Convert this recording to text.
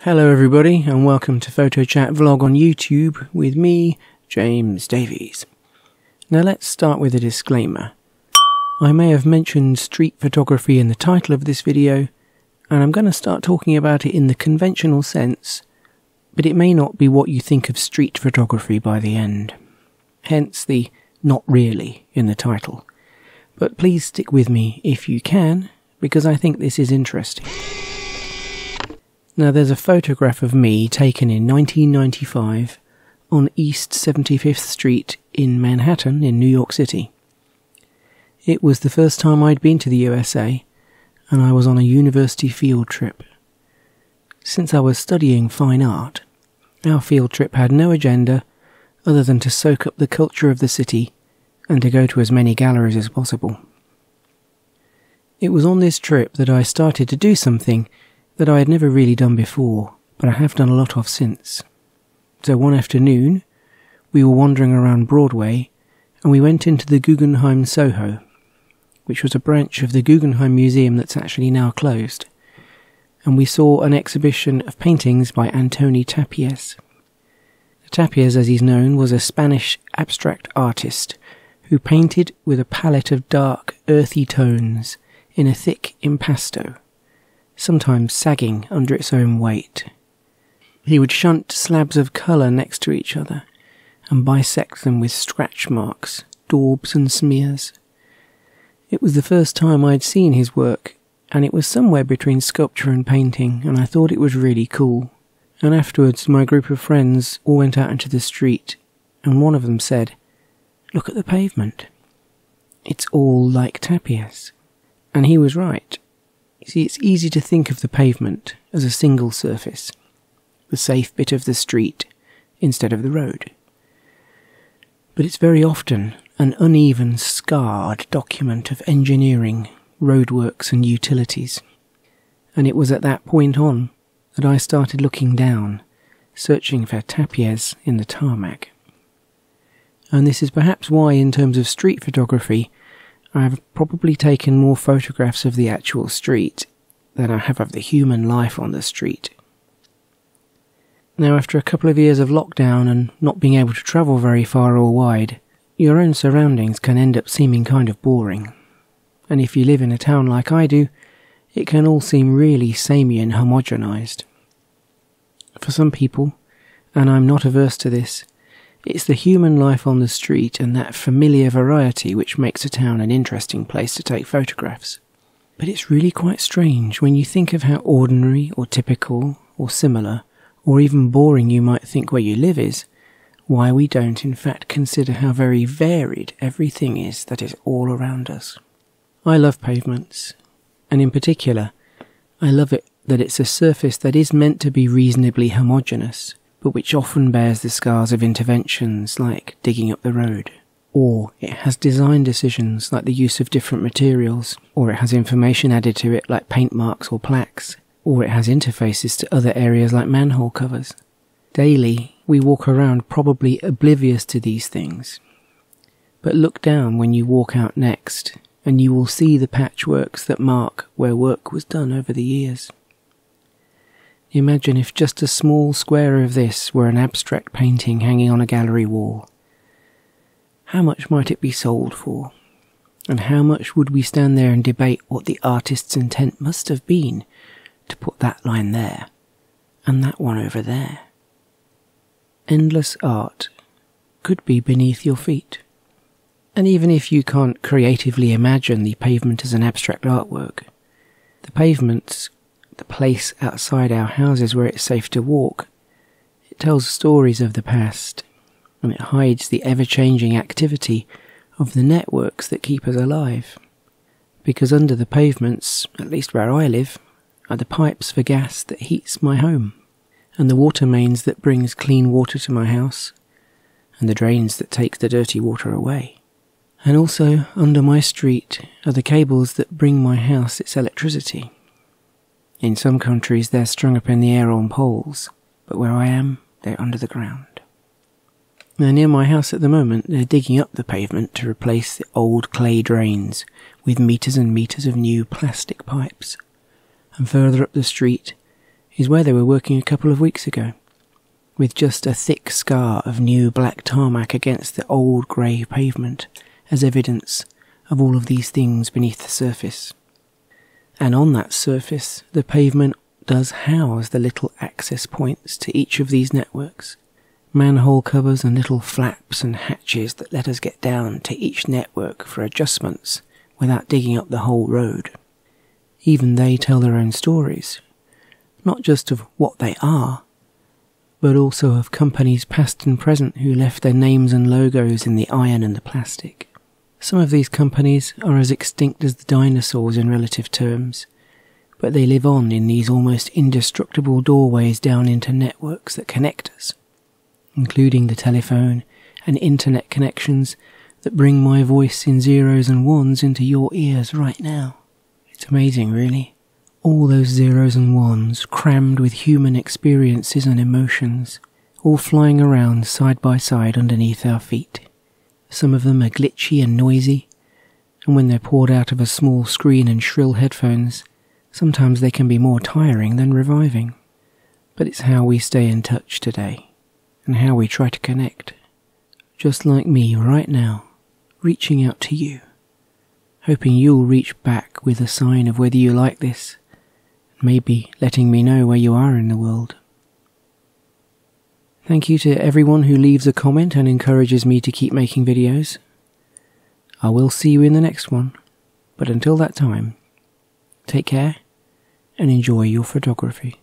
Hello everybody and welcome to PhotoChat Vlog on YouTube with me, James Davies. Now let's start with a disclaimer. I may have mentioned street photography in the title of this video, and I'm going to start talking about it in the conventional sense, but it may not be what you think of street photography by the end. Hence the "not really" in the title. But please stick with me if you can, because I think this is interesting. Now there's a photograph of me taken in 1995 on East 75th Street in Manhattan in New York City. It was the first time I'd been to the USA, and I was on a university field trip. Since I was studying fine art, our field trip had no agenda other than to soak up the culture of the city and to go to as many galleries as possible. It was on this trip that I started to do something that I had never really done before, but I have done a lot of since. So one afternoon, we were wandering around Broadway, and we went into the Guggenheim Soho, which was a branch of the Guggenheim Museum that's actually now closed, and we saw an exhibition of paintings by Antoni Tàpies. Tàpies, as he's known, was a Spanish abstract artist who painted with a palette of dark, earthy tones in a thick impasto, sometimes sagging under its own weight. He would shunt slabs of colour next to each other and bisect them with scratch marks, daubs and smears. It was the first time I'd seen his work, and it was somewhere between sculpture and painting, and I thought it was really cool. And afterwards my group of friends all went out into the street, and one of them said, "Look at the pavement. It's all like Tàpies." And he was right. You see, it's easy to think of the pavement as a single surface, the safe bit of the street instead of the road. But it's very often an uneven, scarred document of engineering, roadworks and utilities. And it was at that point on that I started looking down, searching for Tàpies in the tarmac. And this is perhaps why, in terms of street photography, I have probably taken more photographs of the actual street than I have of the human life on the street. Now, after a couple of years of lockdown and not being able to travel very far or wide, your own surroundings can end up seeming kind of boring. And if you live in a town like I do, it can all seem really samey and homogenized. For some people, and I'm not averse to this, it's the human life on the street and that familiar variety which makes a town an interesting place to take photographs. But it's really quite strange when you think of how ordinary or typical or similar or even boring you might think where you live is, why we don't in fact consider how very varied everything is that is all around us. I love pavements, and in particular, I love it that it's a surface that is meant to be reasonably homogeneous, but which often bears the scars of interventions like digging up the road. Or it has design decisions like the use of different materials, or it has information added to it like paint marks or plaques, or it has interfaces to other areas like manhole covers. Daily, we walk around probably oblivious to these things. But look down when you walk out next, and you will see the patchworks that mark where work was done over the years. Imagine if just a small square of this were an abstract painting hanging on a gallery wall. How much might it be sold for? And how much would we stand there and debate what the artist's intent must have been to put that line there, and that one over there? Endless art could be beneath your feet. And even if you can't creatively imagine the pavement as an abstract artwork, the pavements, the place outside our houses where it's safe to walk, it tells stories of the past, and it hides the ever-changing activity of the networks that keep us alive. Because under the pavements, at least where I live, are the pipes for gas that heats my home, and the water mains that brings clean water to my house, and the drains that take the dirty water away. And also, under my street, are the cables that bring my house its electricity. In some countries they're strung up in the air on poles, but where I am, they're under the ground. Now near my house at the moment, they're digging up the pavement to replace the old clay drains with meters and meters of new plastic pipes. And further up the street, is where they were working a couple of weeks ago, with just a thick scar of new black tarmac against the old grey pavement as evidence of all of these things beneath the surface. And on that surface, the pavement does house the little access points to each of these networks, manhole covers and little flaps and hatches that let us get down to each network for adjustments without digging up the whole road. Even they tell their own stories, not just of what they are, but also of companies past and present who left their names and logos in the iron and the plastic. Some of these companies are as extinct as the dinosaurs in relative terms, but they live on in these almost indestructible doorways down into networks that connect us, including the telephone and internet connections that bring my voice in zeros and ones into your ears right now. It's amazing, really. All those zeros and ones crammed with human experiences and emotions, all flying around side by side underneath our feet. Some of them are glitchy and noisy, and when they're poured out of a small screen and shrill headphones, sometimes they can be more tiring than reviving. But it's how we stay in touch today, and how we try to connect. Just like me right now, reaching out to you, hoping you'll reach back with a sign of whether you like this, maybe letting me know where you are in the world. Thank you to everyone who leaves a comment and encourages me to keep making videos. I will see you in the next one, but until that time, take care and enjoy your photography.